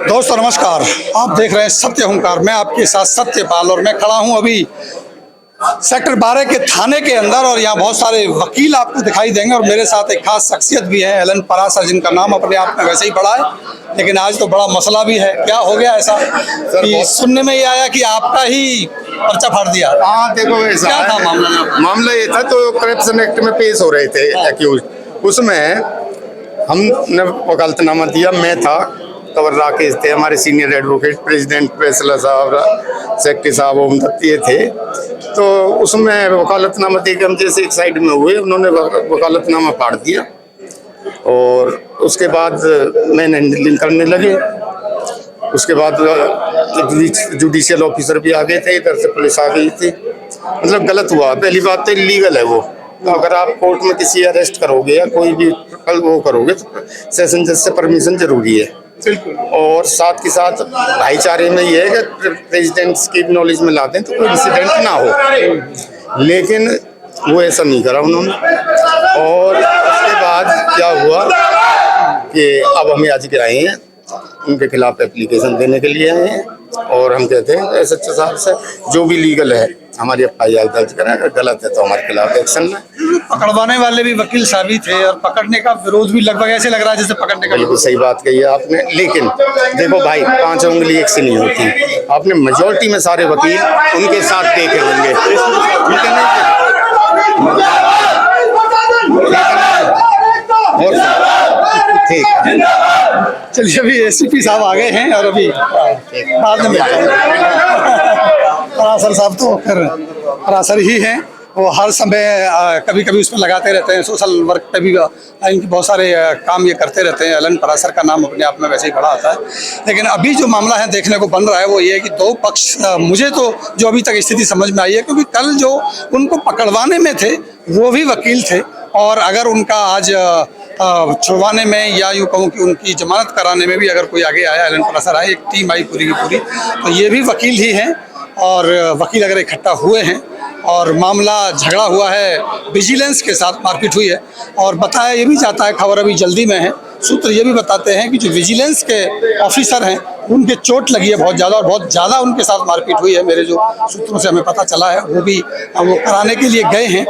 दोस्तों नमस्कार, आप देख रहे हैं सत्य हुंकार। मैं आपके साथ सत्यपाल और मैं खड़ा हूं अभी सेक्टर 12 के थाने के अंदर और यहाँ बहुत सारे वकील आपको दिखाई देंगे और मेरे साथ एक खास शख्सियत भी है, एलन परासर, जिनका नाम अपने आप में वैसे ही बड़ा है, लेकिन आज तो बड़ा मसला भी है। क्या हो गया ऐसा कि सुनने में ये आया कि आपका ही पर्चा फाड़ दिया? हाँ देखो, ऐसा क्या था मामला ये था, तो करप्शन एक्ट में पेश हो रहे थे एक्यूज, उसमें हमने वकालतनामा दिया। मैं था, कवर राकेश थे, हमारे सीनियर एडवोकेट, प्रेसिडेंट फैसला साहब, सेक्रेटरी साहब ओम दत्त ये थे। तो उसमें वकालतनामा दे के हम जैसे एक साइड में हुए, उन्होंने वकालतनामा फाड़ दिया और उसके बाद मैंने हैंडलिंग करने लगे। उसके बाद जुडिशियल ऑफिसर भी आ गए थे, इधर से पुलिस आ गई थी। मतलब गलत हुआ। पहली बात तो इलीगल है वो। तो अगर आप कोर्ट में किसी अरेस्ट करोगे या कोई भी वो करोगे तो सेशन जज से परमिशन जरूरी है। और साथ के साथ भाईचारे में ये है कि प्रेसिडेंट्स की नॉलेज में लाते हैं तो कोई इंसिडेंट ना हो, लेकिन वो ऐसा नहीं करा उन्होंने। और उसके बाद क्या हुआ कि अब हमें आज के आए हैं, उनके खिलाफ एप्लीकेशन देने के लिए आए हैं और हम कहते हैं एसएचओ साहब से जो भी लीगल है हमारी एफआईआर दर्ज करें, अगर गलत है तो हमारे खिलाफ एक्शन लें। पकड़वाने वाले भी वकील साहब ही थे और पकड़ने का विरोध भी लगभग ऐसे लग रहा है जैसे पकड़ने का। बिल्कुल सही बात कही है आपने, लेकिन देखो भाई, 5 उंगली एक से नहीं होती। आपने मेजोरिटी में सारे वकील उनके साथ देखे होंगे, ठीक है। चलिए, अभी एसीपी साहब आ गए हैं और अभी बाद में मिलते हैं। परासर साहब तो फिर परासर ही हैं, वो हर समय कभी कभी उसमें लगाते रहते हैं, सोशल वर्क पे भी इनके बहुत सारे काम ये करते रहते हैं। एलन परासर का नाम अपने आप में वैसे ही बड़ा आता है। लेकिन अभी जो मामला है देखने को बन रहा है वो ये है कि दो पक्ष, मुझे तो जो अभी तक स्थिति समझ में आई है, क्योंकि कल जो उनको पकड़वाने में थे वो भी वकील थे और अगर उनका आज छुड़वाने में या यूँ कहूँ कि उनकी जमानत कराने में भी अगर कोई आगे आया, एलन परासर आए, एक टीम आई पूरी की पूरी, तो ये भी वकील ही हैं। और वकील अगर इकट्ठा हुए हैं और मामला झगड़ा हुआ है, विजिलेंस के साथ मारपीट हुई है और बताया ये भी जाता है, खबर अभी जल्दी में है, सूत्र ये भी बताते हैं कि जो विजिलेंस के ऑफिसर हैं उनके चोट लगी है बहुत ज़्यादा और बहुत ज़्यादा उनके साथ मारपीट हुई है। मेरे जो सूत्रों से हमें पता चला है वो भी वो कराने के लिए गए हैं,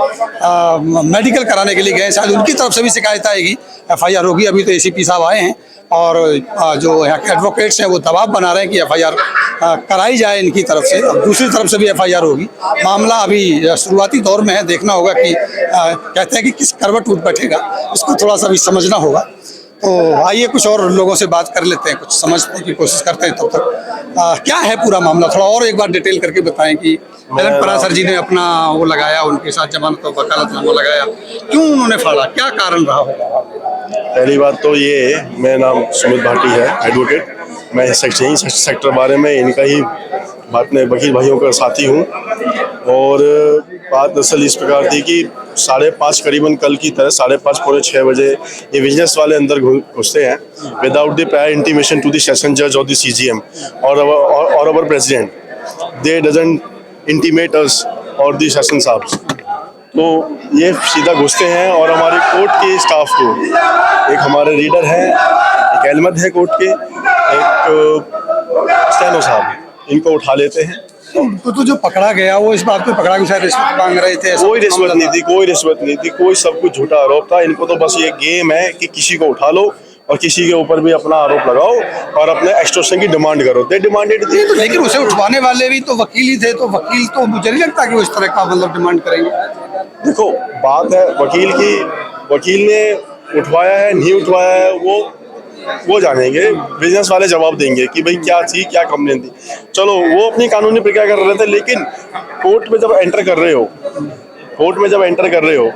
मेडिकल कराने के लिए गए हैं। शायद उनकी तरफ से भी शिकायत आएगी, एफआईआर होगी। अभी तो एसीपी साहब आए हैं और जो यहाँ के एडवोकेट्स हैं वो दबाव बना रहे हैं कि एफआईआर कराई जाए इनकी तरफ से। अब दूसरी तरफ से भी एफआईआर होगी। मामला अभी शुरुआती दौर में है, देखना होगा कि कहते हैं कि किस करवट उठ बैठेगा, इसको थोड़ा सा भी समझना होगा। तो आइए कुछ और लोगों से बात कर लेते हैं, कुछ समझने की कोशिश करते हैं। तब तक क्या है पूरा मामला थोड़ा और एक बार डिटेल करके बताएं कि एलन परासर जी ने अपना वो लगाया, उनके साथ जमानत और वकालतनामा लगाया, क्यों उन्होंने फाड़ा, क्या कारण रहा होगा? पहली बात तो ये है, मेरा नाम सुमित भाटी है, एडवोकेट। मैं सेक्टर 12 में इनका ही अपने वकील भाइयों का साथी हूँ। और बात दरअसल इस प्रकार थी कि 5:30 करीबन कल की तरह 5:30 पौने 6 बजे ये विजिलेंस वाले अंदर घुसते हैं without the prior intimation to the session जज और द सीजीएम और our president. They doesn't intimate us और द सेशन साहब। तो ये सीधा घुसते हैं और हमारे कोर्ट के स्टाफ को, एक हमारे रीडर हैं, एक एलमद है कोर्ट के, एक स्टेनो साहब, इनको उठा लेते हैं। तो जो पकड़ा गया वो इस बात पे पकड़ा कि शायद रिश्वत मांग रहे थे? कोई रिश्वत नहीं थी, कोई रिश्वत नहीं थी, कोई सब कुछ झूठा आरोप था। इनको तो बस ये गेम है कि किसी को उठा लो और किसी के ऊपर भी अपना आरोप लगाओ और अपने एक्सटॉर्शन की डिमांड करो। दे डिमांडेड थी। तो लेकिन उसे उठवाने वाले भी तो वकील ही थे, तो वकील तो मुझे नहीं लगता कि वो इस तरह का मतलब डिमांड करेंगे। देखो, बात है वकील की, वकील ने उठवाया है नहीं उठवाया है वो जानेंगे, बिजनेस वाले जवाब देंगे कि भाई क्या थी, क्या कंप्लेन थी। चलो, वो अपनी कानूनी प्रक्रिया कर रहे थे, लेकिन कोर्ट में जब एंटर कर रहे हो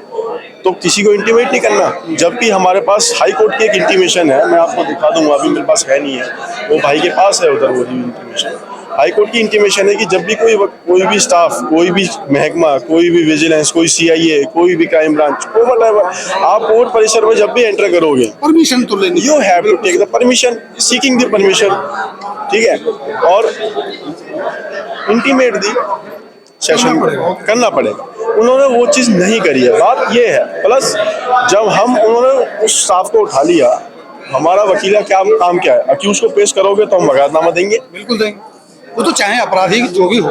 तो किसी को इंटीमेट नहीं करना। जबकि हमारे पास हाई कोर्ट की एक इंटीमेशन है, मैं आपको दिखा दूंगा, अभी मेरे पास है नहीं है, वो भाई के पास है उधर वो इंटीमेशन। हाई कोर्ट की इंटीमेशन है कि जब भी कोई भी स्टाफ, कोई भी महकमा, कोई भी विजिलेंस, कोई सीआईए, कोई भी क्राइम ब्रांच, आप कोर्ट परिसर में जब भी एंटर करोगे, परमिशन तो लेनी, you have to take the permission, seeking the permission, ठीक है, और इंटीमेट दी सेशन करना पड़ेगा। उन्होंने वो चीज़ नहीं करी है। बात ये है, प्लस जब उन्होंने उस स्टाफ को उठा लिया, हमारा वकील का क्या काम क्या है? अक्यूज को पेश करोगे तो हम वकालतनामा देंगे। बिल्कुल देंगे, वो तो चाहे अपराधी जो भी हो।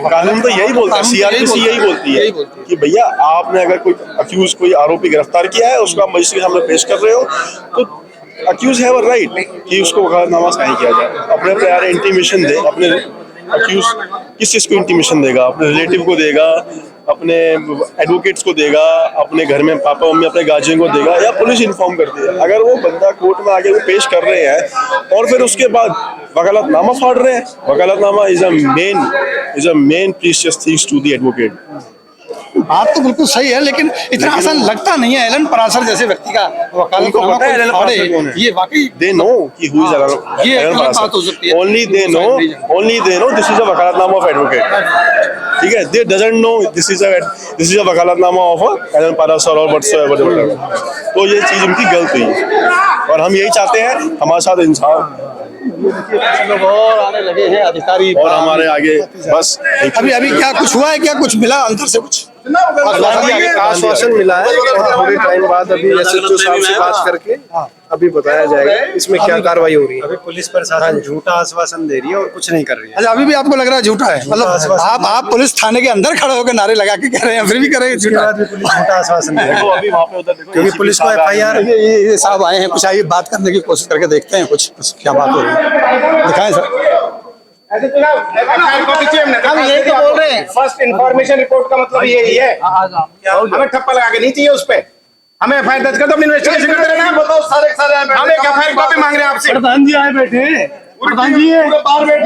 कानून तो यही बोलता है, सीआरपीसी यही बोलती है कि भैया आपने अगर कोई अक्यूज, कोई आरोपी गिरफ्तार किया है, उसको आप मजिस्ट्रेट के सामने पेश कर रहे हो तो अक्यूज हैव अ राइट कि उसको वकालतनामा साइन किया जाए। अपने प्यार इंटीमेशन दे, अपने अक्यूज किस चीज़ को इंटीमेशन देगा? अपने रिलेटिव को देगा, अपने एडवोकेट्स को देगा, अपने घर में पापा मम्मी अपने गार्जियन को देगा, या पुलिस इन्फॉर्म करती है? अगर वो बंदा कोर्ट में आके वो पेश कर रहे हैं और फिर उसके बाद वकालतनामा फाड़ रहे हैं, vakalatnama is a main precious things to the advocate. बात तो बिल्कुल सही है, लेकिन इतना आसान लगता नहीं है एलन परासर जैसे व्यक्ति का वकालतनामा पता है एलन परासर कौन है? ये वाकई दे नो कि हु इज ये एलन बात हो परासर। सकती है। Only they know this is a vakalatnama of advocate. ठीक है, they doesn't know this is a vakalatnama of Alan Parasar और व्हाटसोएवर। तो ये चीज उनकी गलत हुई और हम यही चाहते हैं हमारे साथ इंसाफ लोग और आने लगे हैं अधिकारी और हमारे आगे बस। अभी क्या कुछ हुआ है? क्या कुछ मिला अंदर से? कुछ आश्वासन मिला है और थोड़े टाइम बाद अभी एसएचओ साहब से बात करके अभी बताया जाएगा इसमें क्या कार्रवाई हो रही है। अभी पुलिस प्रशासन झूठा आश्वासन दे रही है और कुछ नहीं कर रही है। अच्छा, अभी भी आपको लग रहा है झूठा है? मतलब आप पुलिस थाने के अंदर खड़े होकर नारे लगा के कह रहे हैं, फिर भी कह रहे हैं झूठा? पुलिस झूठा आश्वासन दे रही है अभी वहाँ पे उधर देखो, क्योंकि पुलिस को एफआईआर ये साहब आए हैं, कुछ आइए बात करने की कोशिश करके देखते हैं कुछ क्या बात हो रही है। दिखाएं सर। हम यही तो बोल रहे हैं, फर्स्ट इंफॉर्मेशन रिपोर्ट का मतलब यही है। हमें ठप्पा लगा के नहीं चाहिए उस पे, हमें एफआईआर दर्ज कर दो, अपनी इन्वेस्टिगेशन करते रहना। बताओ सारे हम एक एफआईआर कॉपी मांग रहे हैं आपसे। प्रधान जी आए बैठे, प्रधान जी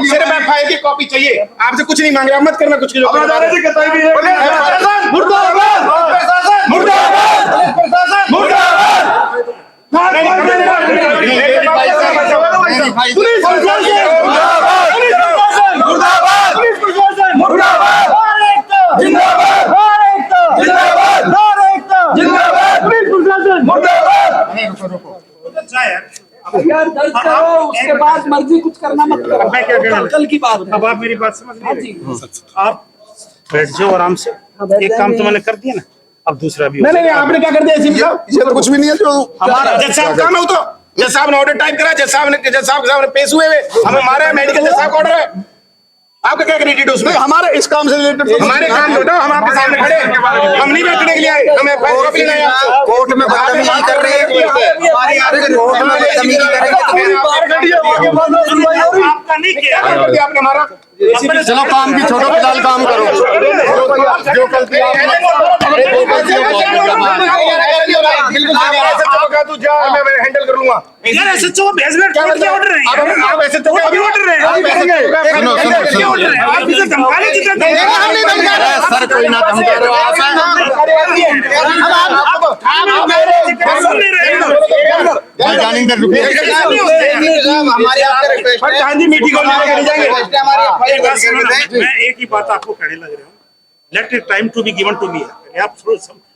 सिर्फ एफआईआर की कॉपी चाहिए, आपसे कुछ नहीं मांग रहे। आप मत करना कुछ यार दर्ज करो, उसके बाद मर्जी कुछ करना मत करो। मैं क्या कहना, कल की बात। अब आप मेरी बात समझ रहे हैं? आप बैठ जाओ आराम से, एक काम तो मैंने कर दिया ना, अब दूसरा भी। नहीं आपने क्या कर दिया? ये तो कुछ भी नहीं है जो हमारा जज साहब काम है, वो तो जज साहब ने ऑर्डर टाइप करा, जज साहब के सामने पेश हुए हमें मारे, मेडिकल जज साहब का ऑर्डर है। आपका क्या क्रेडिट है उसमें? हमारे इस काम से रिलेटेड हमारे काम बताओ, हम आपके सामने खड़े, हम नहीं बैठने के लिए आए, हमें कॉपी नहीं आया। कोर्ट में बदतमीजी कर रहे हैं। कोर्ट में बदतमीजी आपका नहीं किया आपने हमारा। चलो काम की छोड़ो, फिलहाल काम करो जो गलती मैं हैंडल कर लूंगा। यार एसएचओ बेसमेंट कोर्ट के ऑर्डर है, आप एसएचओ अभी ऑर्डर है, आप इसे धमकाने की सर कोई ना धमका रहे हो मैं एक ही बात आपको कहने लग रहा हूँ, let it time to be given to me. आप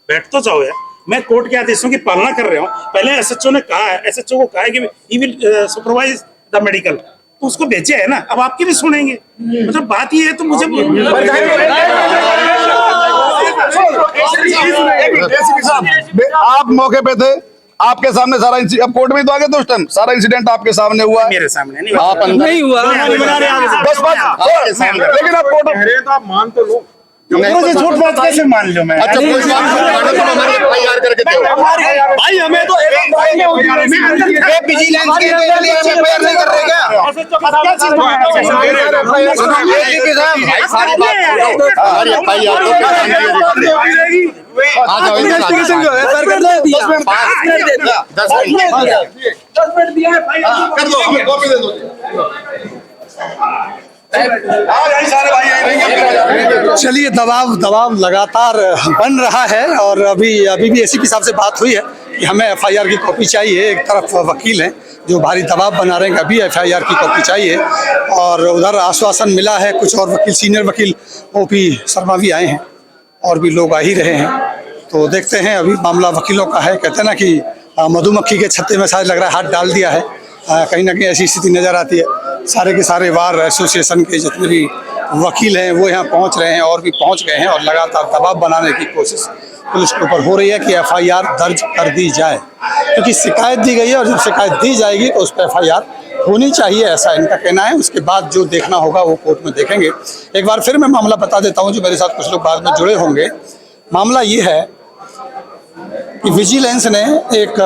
बैठ तो जाओ यार, मैं कोर्ट के आदेशों की पालना कर रहा हूँ। पहले एसएचओ ने कहा है, एसएचओ को कहा है कि he will supervise the medical, तो उसको भेजे है ना, अब आपकी भी सुनेंगे। मतलब बात ये है तो मुझे आप मौके पे थे, आपके सामने सारा अब कोर्ट में तो आगे तो उस टाइम सारा इंसिडेंट आपके सामने हुआ। मेरे सामने नहीं, आप अंदर नहीं हुआ, बस लेकिन आप कोर्ट आप मान तो लो, झूठ बात कैसे मान लो मैं? अच्छा कोई बात तुम हमारी एफआईआर करके दो भाई हमें तो विजिलेंस के लिए एफआईआर नहीं कर रहे क्या? हमारी एफआईआर आ जाओ इन्वेस्टिगेशन जो है सर कर दो, हमें कॉपी दे दो। चलिए, दबाव लगातार बन रहा है और अभी भी एसीपी साहब से बात हुई है कि हमें एफआईआर की कॉपी चाहिए। एक तरफ वकील हैं जो भारी दबाव बना रहे हैं, अभी एफआईआर की कॉपी चाहिए, और उधर आश्वासन मिला है। कुछ और वकील, सीनियर वकील ओपी शर्मा भी आए हैं और भी लोग आ ही रहे हैं, तो देखते हैं। अभी मामला वकीलों का है, कहते हैं ना कि मधुमक्खी के छत्ते में शायद लग रहा है हाथ डाल दिया है। कहीं ना कहीं ऐसी स्थिति नज़र आती है। सारे के सारे बार एसोसिएशन के जितने भी वकील हैं वो यहाँ पहुँच रहे हैं और भी पहुँच गए हैं और लगातार दबाव बनाने की कोशिश पुलिस के ऊपर हो रही है कि FIR दर्ज कर दी जाए, क्योंकि शिकायत दी गई है और जब शिकायत दी जाएगी तो उस पर FIR होनी चाहिए, ऐसा इनका कहना है। उसके बाद जो देखना होगा वो कोर्ट में देखेंगे। एक बार फिर मैं मामला बता देता हूँ, जो मेरे साथ कुछ लोग बाद में जुड़े होंगे। मामला ये है कि विजिलेंस ने एक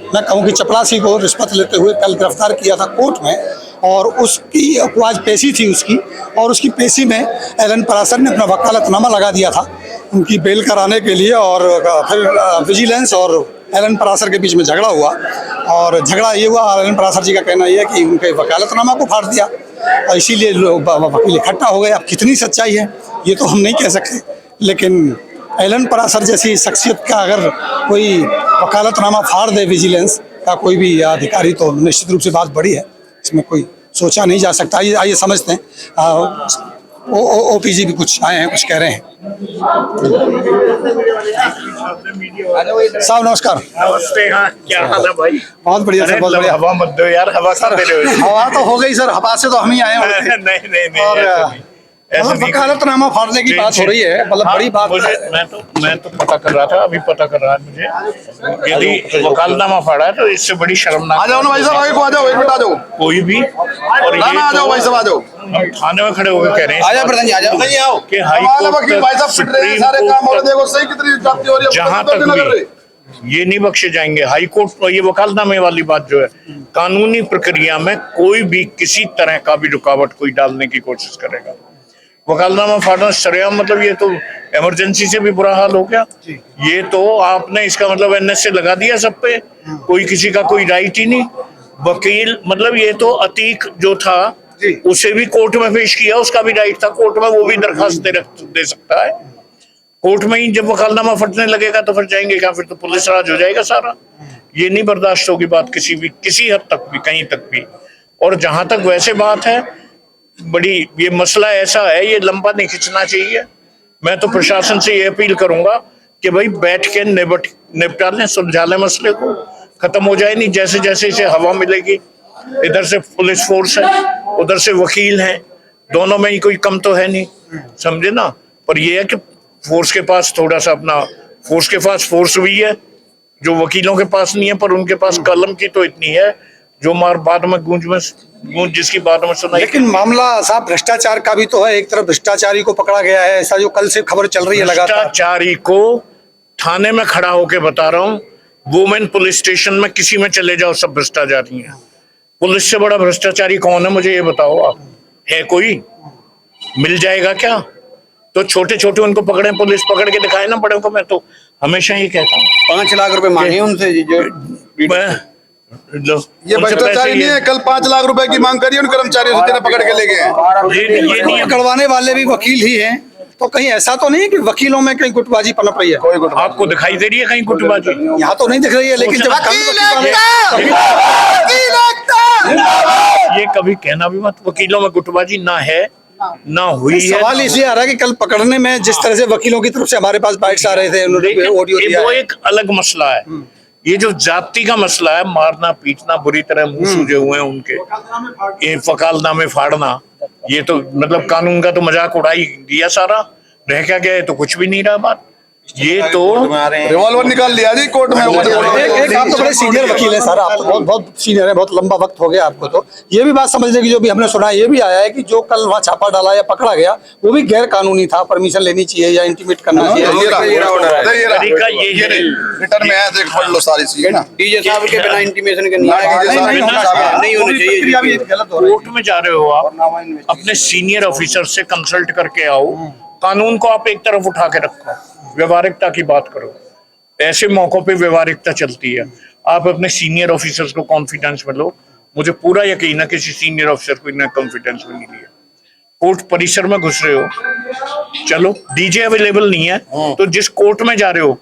मैं कहूँ कि चपरासी को रिश्वत लेते हुए कल गिरफ्तार किया था कोर्ट में, और उसकी आज पेशी थी उसकी, और उसकी पेशी में एलन परासर ने अपना वकालतनामा लगा दिया था उनकी बेल कराने के लिए। और फिर विजिलेंस और एलन परासर के बीच में झगड़ा हुआ, और झगड़ा ये हुआ, एलन परासर जी का कहना यह है कि उनके वकालतनामा को फाड़ दिया और इसीलिए लोग वकील इकट्ठा हो गए। अब कितनी सच्चाई है ये तो हम नहीं कह सकते, लेकिन एलन परासर जैसी शख्सियत का अगर कोई वकालतनामा फाड़ दे विजिलेंस का कोई भी अधिकारी, तो निश्चित रूप से बात बड़ी है, इसमें कोई सोचा नहीं जा सकता। आइए समझते हैं। OPG भी कुछ आए हैं, कुछ कह रहे हैं। साहब नमस्कार। नमस्ते। हाँ, क्या हाल है भाई? बहुत बढ़िया सर, बहुत बढ़िया। हवा मत दो यार, हवा सर हवा तो हो गई सर, हवा से तो हम ही आए हैं। नहीं और मतलब वकालतनामा फाड़ने की बात हो रही है, मतलब बड़ी बात है। मैं तो पता कर रहा था, अभी पता कर रहा है मुझे, यदि वकालतनामा फाड़ा है तो इससे बड़ी शर्मनाक। आ जाओ ना भाई साहब, आगे को आ जाओ, एक मिनट आ जाओ। कोई भी और ये आ जाओ भाई साहब, आ जाओ। हम थाने में खड़े होकर कह रहे हैं, आ जाओ प्रधान जी, आ जाओ। नहीं आओ कि हाई हमारे वकील भाई साहब कोर्ट, फिट रहे हैं, सारे काम और देखो सही कितनी जाती हो रही है, जहां तक भी ये नहीं बख्शे जाएंगे। हाई कोर्ट तो ये वकालतनामे वाली बात जो है, कानूनी प्रक्रिया में कोई भी किसी तरह का भी रुकावट कोई डालने की कोशिश करेगा, वकालतनामा फाड़ना सरेआम, मतलब ये तो इमरजेंसी से भी बुरा हाल हो गया। ये तो आपने इसका मतलब NSA लगा दिया सब पे, कोई किसी का कोई राइट ही नहीं। वकील मतलब ये तो अतीक जो था उसे भी कोर्ट में पेश किया, उसका भी राइट था कोर्ट में, वो भी दरखास्त दे सकता है कोर्ट में ही। जब वकालतनामा फटने लगेगा तो फिर जाएंगे क्या? फिर तो पुलिस राज हो जाएगा सारा। ये नहीं बर्दाश्त होगी बात किसी हद तक भी, कहीं तक भी। और जहां तक वैसे बात है, बड़ी ये मसला ऐसा है, ये लंबा नहीं खींचना चाहिए। मैं तो प्रशासन से ये अपील करूंगा कि भाई बैठ के निपटा लें, सुलझा लें मसले को, खत्म हो जाए। नहीं जैसे जैसे इसे हवा मिलेगी, इधर से पुलिस फोर्स है, उधर से वकील हैं, दोनों में ही कोई कम तो है नहीं, समझे ना। पर ये है कि फोर्स के पास थोड़ा सा अपना, फोर्स के पास फोर्स भी है जो वकीलों के पास नहीं है, पर उनके पास कलम की तो इतनी है जो मार बाद में गूंज जिसकी बात में सुनाई। लेकिन मामला साहब भ्रष्टाचार का भी तो है, एक तरफ भ्रष्टाचारी को पकड़ा गया है, ऐसा जो कल से खबर चल रही है लगातार। भ्रष्टाचारी को थाने में खड़ा होके बता रहा हूँ, वुमेन पुलिस स्टेशन में किसी में चले जाओ, सब भ्रष्टाचारी हैं। पुलिस से बड़ा भ्रष्टाचारी कौन है मुझे ये बताओ आप, है कोई? मिल जाएगा क्या? तो छोटे छोटे उनको पकड़े, पुलिस पकड़ के दिखाए ना बड़े को। मैं तो हमेशा ये कहता हूँ 5 लाख रुपए मांगे उनसे जो ये भ्रष्टाचारी नहीं है। कल 5 लाख रुपए की मांग करी उन कर्मचारियों से, तेरे पकड़ के ले गए। ये नहीं पकड़वाने वाले भी वकील ही हैं, तो कहीं ऐसा तो नहीं है कि वकीलों में कहीं गुटबाजी पनप रही है? कोई आपको दिखाई दे रही है कहीं गुटबाजी? यहाँ तो नहीं दिख रही है, लेकिन जब ये कभी कहना भी मत, वकीलों में गुटबाजी ना है ना हुई है। सवाल इसलिए आ रहा है कि कल पकड़ने में जिस तरह से वकीलों की तरफ से हमारे पास बाइट्स आ रहे थे, उन्होंने ऑडियो दिया, वो एक अलग मसला है। ये जो जाति का मसला है, मारना पीटना, बुरी तरह मुंह सूजे हुए हैं उनके, ये वकालतनामे फाड़ना, ये तो मतलब कानून का तो मजाक उड़ाई दिया सारा। रह क्या गया? तो कुछ भी नहीं रहा बात। ये तो रिवॉल्वर निकाल लिया जी कोर्ट में। एक आप तो बड़े सीनियर वकील हैं सर, आप तो बहुत सीनियर है, बहुत लंबा वक्त हो गया आपको, तो ये भी बात समझने की जो भी हमने सुना, ये भी आया है कि जो कल वहाँ छापा डाला या पकड़ा गया वो भी गैर कानूनी था, परमिशन लेनी चाहिए या इंटीमेट करना चाहिए। तरीका ये है, रिटर्न में है, देख पढ़ लो सारी चीजें ना। डीजे साहब के बिना इंटीमेशन के नहीं होनी चाहिए। कोर्ट में जा रहे हो आप, अपने सीनियर ऑफिसर से कंसल्ट करके आओ, कानून को आप एक तरफ उठा के रखो, व्यवहारिकता की बात करो। ऐसे मौकों पे व्यवहारिकता चलती है। आप अपने सीनियर ऑफिसर्स को कॉन्फिडेंस में लो। मुझे पूरा यकीन है किसी सीनियर ऑफिसर को इतना कॉन्फिडेंस में नहीं लिया। कोर्ट परिसर में घुस रहे हो, चलो डीजे अवेलेबल नहीं है तो जिस कोर्ट में जा रहे हो,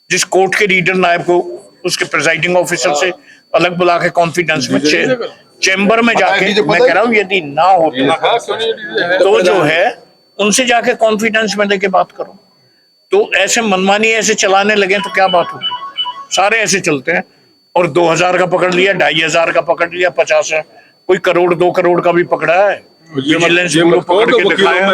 जिस कोर्ट के रीडर नायब को उसके प्रिजाइडिंग ऑफिसर से अलग बुला के कॉन्फिडेंस में चेंबर में जाके, मैं कह रहा हूँ यदि ना हो तो जो है उनसे जाके कॉन्फिडेंस में लेके बात करो। तो ऐसे मनमानी ऐसे चलाने लगे तो क्या बात होगी? सारे ऐसे चलते हैं। और 2000 का पकड़ लिया, 2500 का पकड़ लिया, 50 है, कोई करोड़ 2 करोड़ का भी पकड़ा है विजिलेंस को पकड़ के दिखाया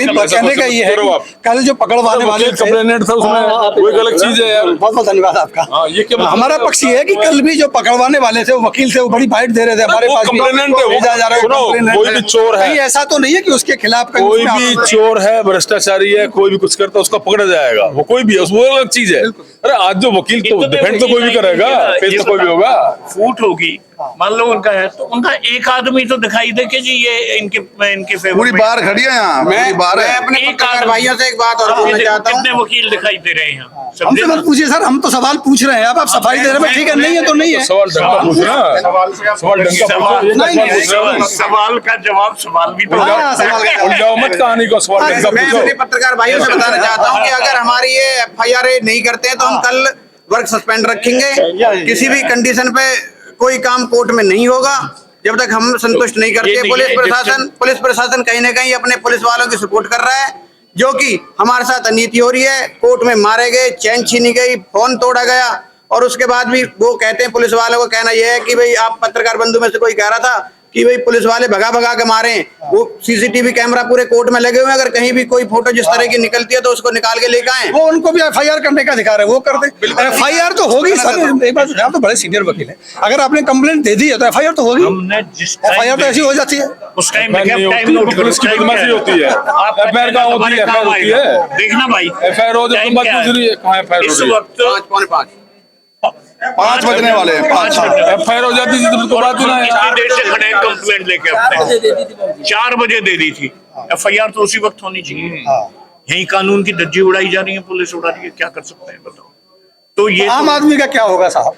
मैं कहने का ये है कि कल जो पकड़वाने वाले कंप्लेनेंट था उसमें वही गलत चीज है यार। बहुत बहुत धन्यवाद आपका। ये क्या मतलब? हमारा पक्ष ये है कि कल भी जो पकड़वाने वाले थे वो वकील थे, वो बड़ी बाइट दे रहे थे हमारे पास। कंप्लेनेंट है, भेजा जा रहा है, सुनो, complainant कोई है। भी चोर है, कहीं ऐसा तो नहीं है कि उसके खिलाफ कोई भी चोर है, भ्रष्टाचारी है, कोई भी कुछ करता है उसका पकड़ा जाएगा, वो कोई भी है, वो अलग चीज है। अरे आज जो वकील तो डिफेंड तो कोई भी करेगा, पेश तो कोई भी होगा। फूट होगी मान लो उनका है तो उनका एक आदमी तो दिखाई दे कि जी ये इनके फेवर पूरी में बार खड़ी है यहाँ, पूरी बार है। अपने पत्रकार भाइयों से एक बात और बोलना चाहता हूँ, कितने वकील दिखाई दे रहे हैं हमसे मत पूछिए सर, हम तो सवाल पूछ रहे हैं। अब आप सफाई दे रहे हैं, ठीक है, नहीं है तो नहीं है। सवाल ढंग का पूछना, सवाल ढंग का पूछो। सवाल का जवाब सवाल भी तो उलझाओ मत कहानी को, सवाल ढंग का मैं अपने पूछो। पत्रकार भाइयों से बताना चाहता हूँ कि अगर हमारी ये FIR नहीं करते हैं तो हम कल वर्क सस्पेंड रखेंगे। किसी भी कंडीशन पे कोई काम कोर्ट में नहीं होगा जब तक हम संतुष्ट नहीं करते। पुलिस प्रशासन कहीं ना कहीं अपने पुलिस वालों की सपोर्ट कर रहा है, जो कि हमारे साथ अनीति हो रही है। कोर्ट में मारे गए, चैन छीनी गई, फोन तोड़ा गया, और उसके बाद भी वो कहते हैं, पुलिस वालों का कहना यह है कि भाई आप पत्रकार बंधु में से कोई कह रहा था कि भाई पुलिस वाले भगा भगा के मारे। वो CCTV कैमरा पूरे कोर्ट में लगे हुए हैं, अगर कहीं भी कोई फोटो जिस तरह की निकलती है तो उसको निकाल के लेकर आए। वो उनको भी FIR करने का अधिकार है, वो कर दे। FIR तो होगी सर, एक बात आप तो बड़े सीनियर वकील हैं, अगर आपने कंप्लेंट दे दी है तो FIR तो होगी। हमने जिस FIR तो ऐसी हो जाती है। उस टाइम टाइम नोट करो, पुलिस की बदमाशी होती है। FIR कहाँ होती है? FIR होती है, देखना भाई FIR हो जब तुम बात पूछ रही है, कहाँ FIR इस होती है? वक्त 5 बजने वाले हैं, 5। FIR हो जाती थी तो बात ही ना है। कितनी देर से खड़े हैं कंप्लेंट लेके अपने? 4 बजे दे दी थी। FIR तो उसी वक्त होनी चाहिए। यही कानून की धज्जी उड़ाई जा रही है, पुलिस उड़ा रही है, क्या कर सकते हैं बताओ। तो ये आम आदमी का क्या होगा साहब?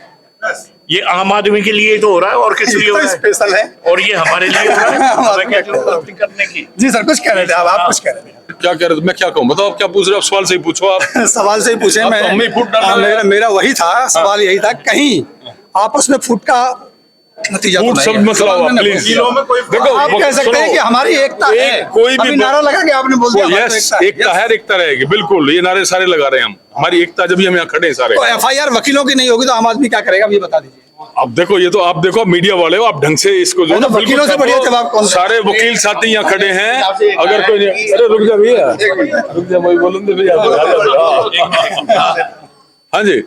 ये आम आदमी के लिए तो हो रहा है, और किस लिए हो रहा है? स्पेशल है, और ये हमारे लिए हो रहा है। हमें क्या जरूरत थी करने की? जी सर, कुछ कह रहे थे आप कुछ कह रहे थे। क्या कह रहे थे? मैं क्या कहूँ बताओ, आप क्या पूछ रहे हो? आप सवाल से ही पूछो। आप सवाल से ही पूछे। आप तो हमें ही फुट डाल रहे हैं। मेरा वही था, सवाल यही था, कहीं आपस में फुट का नतीजा फूट शब्द मसला हुआ, प्लीज। देखो, आप कह सकते हैं कि हमारी एकता है। कोई भी अभी नारा लगा के आपने बोल दिया यस, एकता है, एकता रहेगी, बिल्कुल। ये नारे सारे लगा रहे हैं हम, हमारी एकता, जब भी हम यहाँ खड़े हैं सारे। तो FIR वकीलों की नहीं होगी तो आम आदमी क्या करेगा, ये बता दीजिए। अब देखो, ये तो आप देखो मीडिया वाले हो, आप ढंग से इसको जो तो वकीलों से बढ़िया जवाब कौन सा? सारे वकील साथी यहाँ खड़े हैं। अगर कोई अरे रुक जा भैया, रुक जा, मैं बोलूँ भैया। हाँ जी,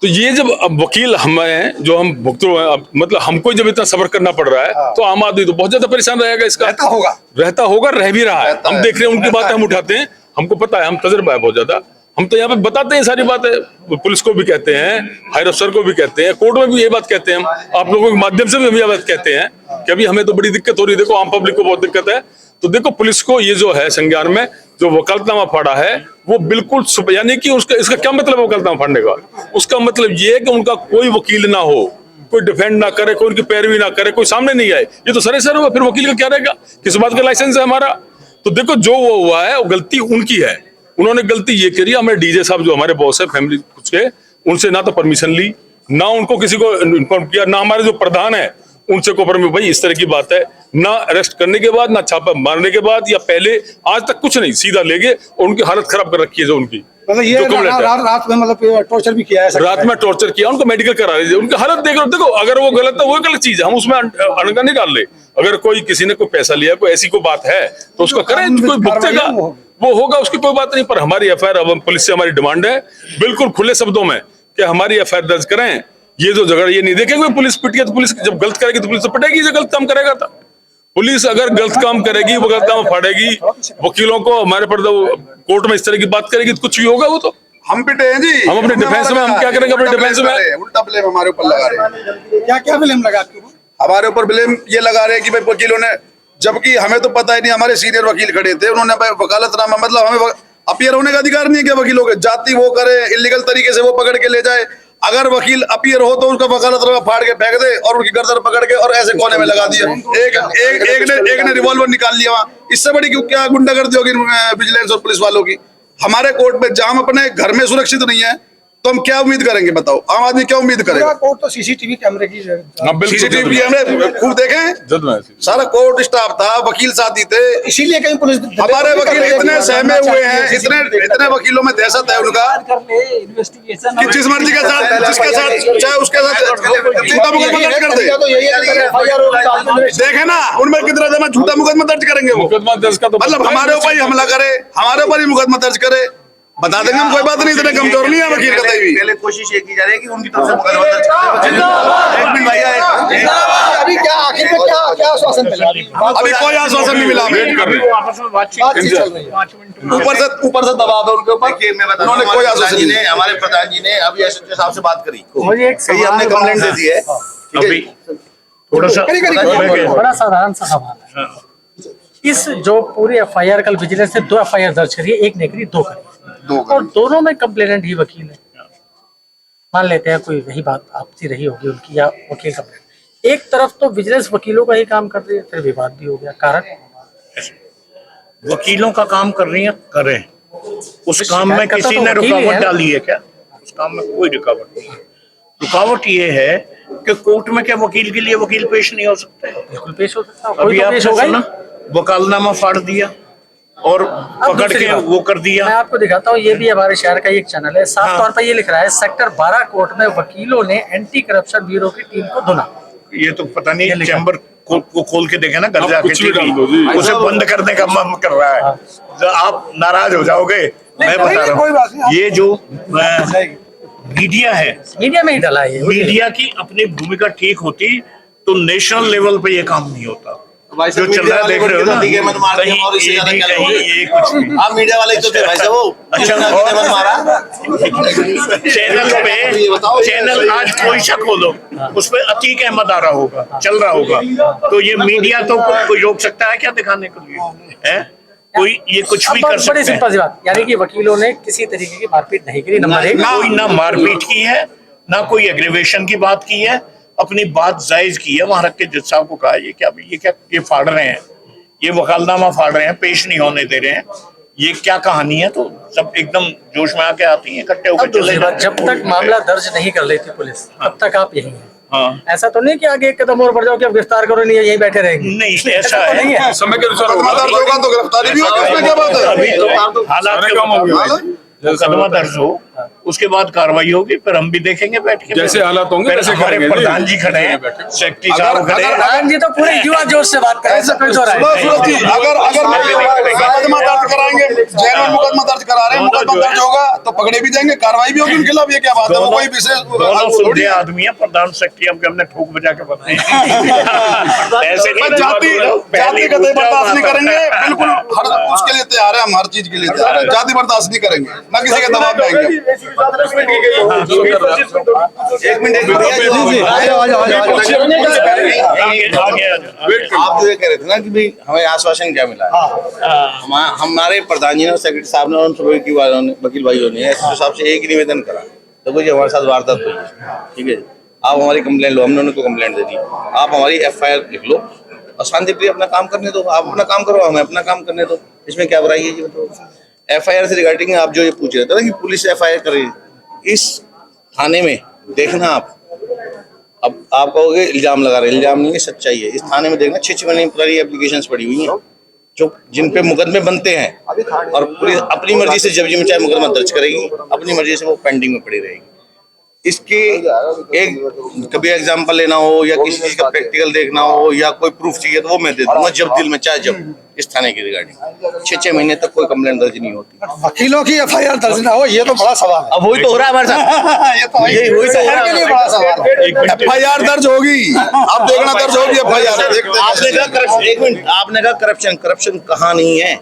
तो ये जब अब वकील हमें जो हम भुगत रहे हैं, मतलब हमको जब इतना सब्र करना पड़ रहा है, तो आम आदमी तो बहुत ज्यादा परेशान रहेगा। इसका रहता होगा, रह भी रहा है। हम देख रहे हैं, उनकी बातें हम उठाते हैं, हमको पता है, हम तजर्बा है बहुत ज्यादा। हम तो यहाँ पे बताते हैं सारी बातें, पुलिस को भी कहते हैं, हायर अफसर को भी कहते हैं, कोर्ट में भी ये बात कहते हैं हम, आप लोगों के माध्यम से भी हम ये बात कहते हैं कि अभी हमें तो बड़ी दिक्कत हो रही है। देखो, आम पब्लिक को बहुत दिक्कत है। तो देखो, पुलिस को ये जो है संज्ञान में जो वकालतनामा फाड़ा है, वो बिल्कुल, यानी कि उसका इसका क्या मतलब है वकालतनामा फाड़ने का? उसका मतलब ये है कि उनका कोई वकील ना हो, कोई डिफेंड ना करे, कोई उनकी पैरवी ना करे, कोई सामने नहीं आए। ये तो सरे सर हुआ, फिर वकील का क्या रहेगा? किस बात का लाइसेंस है हमारा? तो देखो, जो वो हुआ है वो गलती उनकी है। उन्होंने गलती ये करी, हमें डीजे साहब जो हमारे बॉस है फैमिली कुछ के, उनसे ना तो परमिशन ली, ना उनको किसी को इन्फॉर्म किया, ना हमारे जो प्रधान है उनसे को परमिशन, भाई इस तरह की बात है, ना अरेस्ट करने के बाद, ना छापा मारने के बाद, या पहले, आज तक कुछ नहीं, सीधा ले गए और उनकी हालत खराब कर रखी है। जो उनकी मतलब ये रात में मतलब टॉर्चर भी किया है, रात में टॉर्चर किया, उनको मेडिकल करा लीजिए, उनकी हालत देख लो। देखो, अगर वो गलत है, वो गलत चीज है, हम उसमें अड़ंगा नहीं डाल रहे। अगर कोई किसी ने कोई पैसा लिया, कोई ऐसी कोई बात है तो उसका करें, कोई भुगतेगा, वो होगा, उसकी कोई बात नहीं। पर हमारी FIR, अब पुलिस से हमारी डिमांड है बिल्कुल खुले शब्दों में कि हमारी FIR दर्ज करें। ये जो झगड़ा, ये नहीं देखेंगे पुलिस पिटिए, तो पुलिस जब गलत करेगी तो पुलिस तो पिटेगी, जो गलत काम करेगा था। पुलिस अगर गलत काम करेगी, वो गलत काम फाड़ेगी, वकीलों को हमारे पर कोर्ट में इस तरह की बात करेगी, तो कुछ भी होगा। वो तो हम पिटे हैं जी, हम अपने डिफेंस में, हम क्या करेंगे अपने डिफेंस में? उल्टा ब्लेम हमारे ऊपर लगा रहे हैं। क्या क्या ब्लेम लगा? हमारे ऊपर ब्लेम ये लगा रहे हैं कि भाई वकीलों ने, जबकि हमें तो पता ही नहीं, हमारे सीनियर वकील खड़े थे, उन्होंने वकालतनामा, मतलब हमें अपीयर होने का अधिकार नहीं है क्या वकीलों के? जाति वो करे, इलीगल तरीके से वो पकड़ के ले जाए। अगर वकील अपीयर हो तो उसका वकालतनामा फाड़ के फेंक दे और उनकी गर्दन पकड़ के और ऐसे कोने में लगा दिया। एक ने रिवॉल्वर निकाल लिया वहां। इससे बड़ी क्या गुंडागर्दी होगी विजिलेंस और पुलिस वालों की? हमारे कोर्ट में, जहां हम अपने घर में सुरक्षित नहीं है, तो हम क्या उम्मीद करेंगे बताओ, आम आदमी क्या उम्मीद करेगा? कोर्ट तो सीसीटीवी कैमरे की सीसीटीवी कैमरे खूब देखें, सारा कोर्ट स्टाफ था, वकील साथी थे, इसीलिए कहीं पुलिस हमारे वकील इतने सहमे हुए हैं, इतने वकीलों में दहशत है उनका कि जिस मर्जी के साथ, जिसके साथ चाहे उसके साथ झूठा मुकदमा दर्ज कर दे। देखे ना उनमें कितना जमा झूठा मुकदमा दर्ज करेंगे वो, मतलब हमारे ऊपर ही हमला करे, हमारे ऊपर ही मुकदमा दर्ज करे, बता देंगे हम, कोई बात नहीं, इतने कमजोर नहीं है वकील कतई भी। पहले कोशिश ये की जा रही है कि उनकी तरफ से मुकदमा दर्ज कर। अभी क्या आखिर में क्या आश्वासन मिला? अभी कोई आश्वासन नहीं मिला, वेट कर रहे हैं, आपस में बातचीत चल रही है, ऊपर से दबाव है उनके ऊपर। देखिए मैं बता उन्होंने कोई आश्वासन नहीं, हमारे प्रधान जी ने अभी एसएचओ साहब से बात करी, मुझे एक कही हमने कंप्लेंट दे दी है, अभी थोड़ा सा बड़ा साधारण सा सवाल है। इस जो पूरी एफआईआर कल विजिलेंस ने 2 एफआईआर दर्ज करी है, एक ने करी, 2 करी, और दोनों में कंप्लेनेंट ही वकील है। मान लेते हैं कोई रही बात आपसी रही होगी उनकी या वकील कंप्लेंट, एक तरफ तो विजिलेंस वकीलों का ही काम कर रही है, फिर विवाद भी हो गया। कारण वकीलों का काम कर रही है, करें, उस काम में किसी ने रुकावट डाली है क्या? उस काम में कोई रुकावट नहीं है। रुकावट ये है कि कोर्ट में क्या वकील के लिए वकील पेश नहीं हो सकते? बिल्कुल पेश हो सकता है, अभी कोई तो पेश होगा ही। आपने वकालतनामा फाड़ दिया और पकड़ के वो कर दिया। मैं आपको दिखाता हूँ, ये भी हमारे शहर का एक चैनल है, साफ तौर पर ये लिख रहा है, सेक्टर 12 कोर्ट में वकीलों ने एंटी करप्शन ब्यूरो की टीम को धुना। ये तो पता नहीं, चैम्बर को खोल के देखे ना घर जाके, उसे बंद करने का मन कर रहा है, तो आप नाराज हो जाओगे। मैं बता रहा हूँ, ये जो मीडिया है, मीडिया में ही डला है, मीडिया की अपनी भूमिका ठीक होती तो नेशनल लेवल पे ये काम नहीं होता। जो चल रहा है देख रहे हो ना, कहीं ये कुछ नहीं। आप मीडिया वाले तो थे भाई साहब, वो अच्छा, चैनल आज कोई सा खोलो उस पर अतीक अहमद आ रहा होगा, चल रहा होगा, तो ये मीडिया तो कोई रोक सकता है क्या दिखाने के लिए? है कोई ये कुछ भी कर सकता है। बड़ी सिंपल सी बात, यानी कि वकीलों ने किसी तरीके की मारपीट नहीं करी, नंबर 1। कोई ना मारपीट की है, ना कोई एग्रीवेशन की बात की है, अपनी बात जायज की है। वहां रख के जज साहब को कहा ये फाड़ रहे हैं, ये वकालतनामा फाड़ रहे हैं, पेश नहीं होने दे रहे हैं, ये क्या कहानी है? तो सब एकदम जोश में आके आती हैं, इकट्ठे होकर चले जाते हैं। जब तक मामला दर्ज नहीं कर लेती पुलिस, तब तक आप यही हैं। हाँ, ऐसा तो नहीं कि आगे एक कदम और बढ़ जाओ कि अब गिरफ्तार करो, नहीं यही बैठे रहेंगे। नहीं ऐसा तो नहीं है। समय के अनुसार होगा तो गिरफ्तारी भी होगी, उसमें क्या बात है? अभी तो हालात मुकदमा दर्ज हो, उसके बाद कार्रवाई होगी, फिर हम भी देखेंगे बैठ के, जैसे हालात होंगे वैसे हमारे प्रधान जी खड़े हैं, सेक्रेटरी साहब खड़े हैं, प्रधान जी तो पूरे युवा जोश से बात कर रहे हैं। अगर मुकदमा दर्ज कराएंगे, जेल में मुकदमा दर्ज करा रहे हैं, मुकदमा दर्ज होगा तो पकड़े भी जाएंगे, कार्रवाई भी होगी उनके खिलाफ, ये क्या बात है? वो कोई विशेष दोनों सुलझे आदमी है, प्रधान सेक्रेटरी हमने ठोक बजा के बताए ऐसे नहीं, जाति कतई बर्दाश्त नहीं करेंगे, बिल्कुल उसके लिए तैयार है, हम हर चीज के लिए तैयार है, जाति बर्दाश्त नहीं करेंगे, ना किसी के दबाव में आएंगे। आप जो ये कह रहे थे ना कि भाई हमें आश्वासन क्या मिला है, हमारे प्रधान जी ने, सेक्रेटरी साहब ने और वकील भाइयों ने एसएसपी साहब से एक ही निवेदन करा, तो कुछ हमारे साथ वारदात हुई है, ठीक है, आप हमारी कंप्लेंट लो, हमने उनको कंप्लेंट दे दी, आप हमारी एफआईआर लिख लो और शांति प्रिय अपना काम करने दो, आप अपना काम करो, हमें अपना काम करने दो, इसमें क्या बुराई है जी? बताओ। एफआईआर से रिगार्डिंग आप जो ये पूछ रहे थे ना कि पुलिस एफआईआर कर रही है, इस थाने में देखना आप, अब आप कहोगे इल्जाम लगा रहे, इल्जाम नहीं है, सच्चाई है। इस थाने में देखना 6 महीने पुरानी एप्लीकेशंस पड़ी हुई हैं जो जिन पे मुकदमे बनते हैं, और पुलिस अपनी मर्जी से जब जी में चाहे मुकदमा दर्ज करेगी, अपनी मर्जी से वो पेंडिंग में पड़ी रहेगी। इसके एक कभी एग्जाम्पल लेना हो या किसी चीज का प्रैक्टिकल देखना हो या कोई प्रूफ चाहिए तो वो मैं दे दूंगा जब दिल में चाहे जब। इस थाने की रिगार्डिंग 6 महीने तक कोई कंप्लेंट दर्ज नहीं होती। वकीलों की एफआईआर दर्ज ना हो, ये तो बड़ा सवाल है। अब वही तो हो रहा है हमारे साथ, ये तो यही वही तो हो रहा के लिए बड़ा सवाल है। एफआईआर दर्ज होगी, अब देखना दर्ज होगी एफआईआर। आपने कहा करप्शन, एक मिनट, आपने कहा करप्शन, करप्शन कहाँ नहीं है?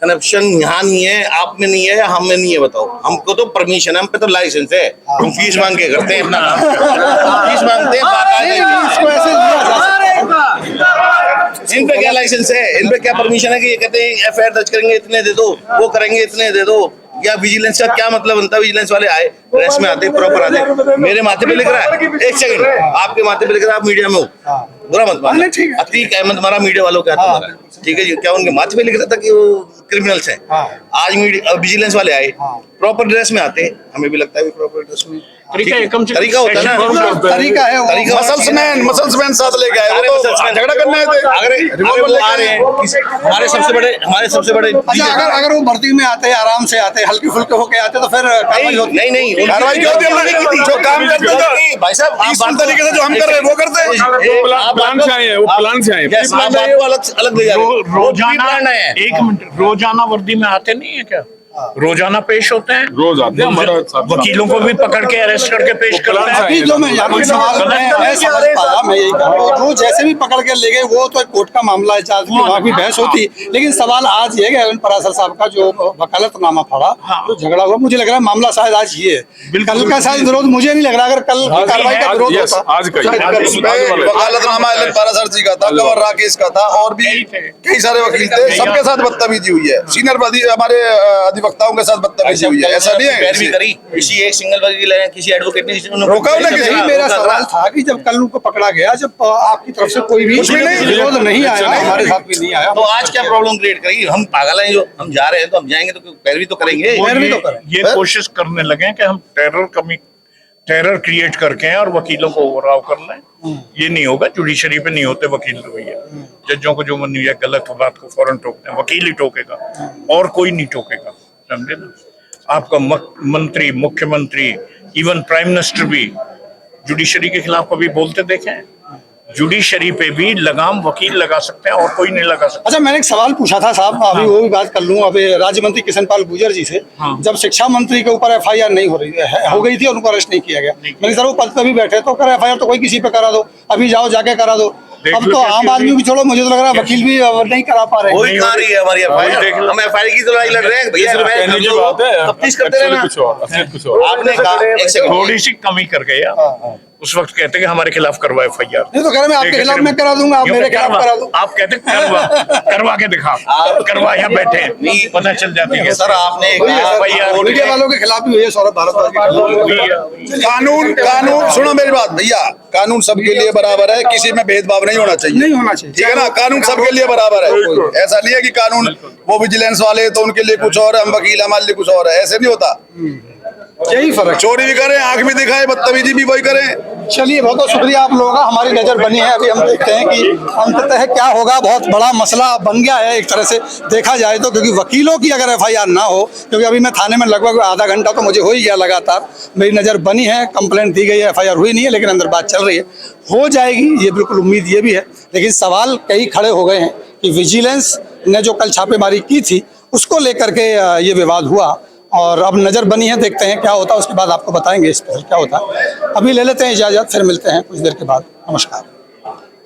करप्शन यहाँ नहीं है, आप में नहीं है या हम में नहीं है? बताओ। हमको तो परमिशन है, हम पे तो लाइसेंस है, हम फीस मांग के करते हैं अपना काम, फीस मांगते हैं। इन पे क्या लाइसेंस है, इन पे क्या परमिशन है कि ये कहते हैं एफआईआर दर्ज करेंगे इतने दे दो, वो करेंगे इतने दे दो? या विजिलेंस का क्या मतलब बनता है? विजिलेंस वाले आए, ड्रेस में आते, प्रॉपर आते, मेरे माथे पे लिख रहा है, एक सेकंड, आपके माथे पे लिख रहा है, आप मीडिया में हो, बुरा मत मानना। अतीक अहमद मारा मीडिया वालों के हाथ में, ठीक है जी, क्या उनके माथे पे लिख रहा था कि वो क्रिमिनल्स हैं? आज मीडिया विजिलेंस वाले आए, प्रॉपर ड्रेस में आते, हमें भी लगता है प्रॉपर ड्रेस में तरीका होता है ना, तरीका है मसल्समैन साथ लेके आए, वो तो झगड़ा करने आए थे। अगर वो आ रहे हैं हमारे सबसे बड़े अच्छा, अगर वो भर्ती में आते, आराम से आते, हल्के फुल्के होके आते तो फिर कार्रवाई होती। नहीं कार्रवाई क्यों होती है? हमने की थी जो काम करते थे भाई साहब, पीसफुल तरीके से जो हम कर रहे हैं वो करते हैं। प्लान से आए हैं, वो प्लान से आए हैं। अलग ले जा रहे हैं। रोजाना एक मिनट, रोजाना वर्दी में आते नहीं है क्या? रोजाना पेश होते हैं, रोज आते हैं, हमारा वकीलों को भी पकड़ के अरेस्ट करके पेश करते हैं। अभी जो मैं यहाँ पे सवाल मैं समझ पाया, मैं यही कह रहा हूँ, वो जैसे भी पकड़ के ले गए वो तो एक कोर्ट का मामला है, चार्ज की वहाँ भी बहस होती, लेकिन सवाल आज ये है परासर साहब का जो वकालतनामा पड़ा, तो झगड़ा हुआ, मुझे लग रहा है मामला शायद आज ये है। कल का शायद विरोध मुझे नहीं लग रहा, अगर कल कार्रवाई का विरोध होता। आज का वकालतनामा परासर जी का था, कंवर राकेश का था, और भी कई सारे वकील थे, सबके साथ बदतमीजी हुई है। सीनियर हमारे अधिवक्ताओं के साथ बदतमीजी हुई है, ऐसा नहीं है। करी किसी एक सिंगल वकील है, किसी एडवोकेट ने रोका उन्हें किसी। मेरा सवाल था कि जब कल उनको पकड़ा गया, जब आपकी तरफ से कोई भी विरोध नहीं आया, हमारे साथ भी नहीं आया, तो आज क्या प्रॉब्लम क्रिएट करेगी? हम पागल हैं, जो हम जा रहे हैं तो हम जाएंगे तो पैरवी तो करेंगे। ये कोशिश करने लगे कि हम टेरर क्रिएट करके और वकीलों को ओवरऑल कर लें। ये नहीं होगा, जुडिशरी पे नहीं होते वकील रवैया। जजों को जो मन है गलत बात को फौरन टोकते हैं, वकील ही टोकेगा और कोई नहीं टोकेगा, समझे ना? आपका मंत्री, मुख्यमंत्री, इवन प्राइम मिनिस्टर भी जुडिशरी के खिलाफ कभी बोलते देखे हैं? जुडिशरी पे भी लगाम वकील लगा सकते हैं और कोई नहीं लगा सकता। अच्छा, मैंने एक सवाल पूछा था साहब, अभी वो भी बात कर लूं, अभी राज्य मंत्री किशन पाल गुर्जर जी से। जब शिक्षा मंत्री के ऊपर FIR नहीं हो गई थी और उनको अरेस्ट नहीं किया गया, मैंने सर वो पद पे भी बैठे तो कर FIR तो कोई किसी पे करा दो, अभी जाओ जाके करा दो। अब तो आम आदमी भी छोड़ो, मुझे तो लग रहा है वकील भी नहीं करा पा रहे। वही आ रही है हमारी FIR, हम FIR की तो लड़ाई लड़ रहे हैं भैया, तफ्तीश करते रहना। आपने कहा थोड़ी सी कमी कर गया, उस वक्त कहते कि हमारे खिलाफ करवा FIR, नहीं तो कह रहे मैं आपके खिलाफ मैं करा दूंगा, आप मेरे खिलाफ करा दो। आप कहते करवा के दिखा, करवा, यहाँ बैठे हैं, पता चल जाती है। सर आपने मीडिया वालों के खिलाफ भी हुई है, सौरभ भारद्वाज। कानून सुनो मेरी बात भैया, कानून सबके लिए बराबर है, किसी में भेदभाव नहीं होना चाहिए, नहीं होना चाहिए, ठीक है ना? कानून सबके लिए बराबर है, ऐसा नहीं है कि कानून वो विजिलेंस वाले तो उनके लिए कुछ और है, हम वकील हमारे लिए कुछ और है, ऐसे नहीं होता। यही फर्क, चोरी भी करें, आंख भी दिखाए, बदतमीजी भी वही करें। चलिए, बहुत बहुत शुक्रिया आप लोगों का, हमारी नजर बनी है। अभी हम देखते हैं कि अंततः क्या होगा। बहुत बड़ा मसला बन गया है एक तरह से देखा जाए तो, क्योंकि वकीलों की अगर FIR ना हो, क्योंकि अभी मैं थाने में लगभग आधा घंटा तो मुझे हो ही गया लगातार, मेरी नज़र बनी है, कंप्लेंट दी गई है, FIR हुई नहीं है, लेकिन अंदर बात चल रही है, हो जाएगी, ये बिल्कुल उम्मीद ये भी है। लेकिन सवाल कई खड़े हो गए हैं कि विजिलेंस ने जो कल छापेमारी की थी उसको लेकर के ये विवाद हुआ, और अब नज़र बनी है, देखते हैं क्या होता है, उसके बाद आपको बताएंगे स्पेशल क्या होता है। अभी ले लेते हैं इजाज़त, फिर मिलते हैं कुछ देर के बाद। नमस्कार।